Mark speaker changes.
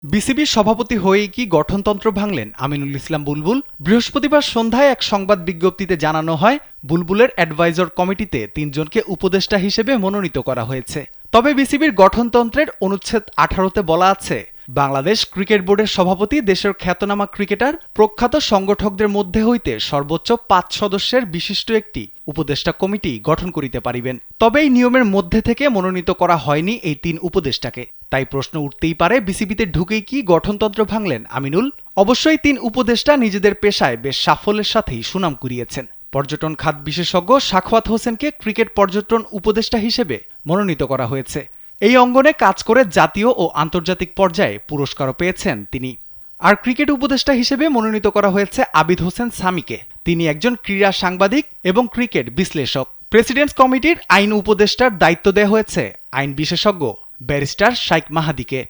Speaker 1: বিসিবির সভাপতি হয়েই কি গঠনতন্ত্র ভাঙলেন আমিনুল ইসলাম বুলবুল? বৃহস্পতিবার সন্ধ্যায় এক সংবাদ বিজ্ঞপ্তিতে জানানো হয়, বুলবুলের অ্যাডভাইজর কমিটিতে ৩ জনকে উপদেষ্টা হিসেবে মনোনীত করা হয়েছে। তবে বিসিবির গঠনতন্ত্রের অনুচ্ছেদ ১৮-তে বলা আছে, বাংলাদেশ ক্রিকেট বোর্ডের সভাপতি দেশের খ্যাতনামা ক্রিকেটার, প্রখ্যাত সংগঠকদের মধ্যে হইতে সর্বোচ্চ ৫ সদস্যের বিশিষ্ট একটি উপদেষ্টা কমিটি গঠন করিতে পারিবেন। তবে এই নিয়মের মধ্যে থেকে মনোনীত করা হয়নি এই ৩ উপদেষ্টাকে। তাই প্রশ্ন উঠতেই পারে, বিসিবিতে ঢুকেই কি গঠনতন্ত্র ভাঙলেন আমিনুল? অবশ্যই ৩ উপদেষ্টা নিজেদের পেশায় বেশ সাফল্যের সাথেই সুনাম কুড়িয়েছেন। পর্যটন খাত বিশেষজ্ঞ সাখাওয়াত হোসেনকে ক্রিকেট পর্যটন উপদেষ্টা হিসেবে মনোনীত করা হয়েছে। এই অঙ্গনে কাজ করে জাতীয় ও আন্তর্জাতিক পর্যায়ে পুরস্কারও পেয়েছেন তিনি। আর ক্রিকেট উপদেষ্টা হিসেবে মনোনীত করা হয়েছে আবিদ হোসেন সামিকে। তিনি একজন ক্রীড়া সাংবাদিক এবং ক্রিকেট বিশ্লেষক। প্রেসিডেন্টস কমিটির আইন উপদেষ্টার দায়িত্ব দেওয়া হয়েছে আইন বিশেষজ্ঞ ব্যারিস্টার শাইখ মাহাদিকে।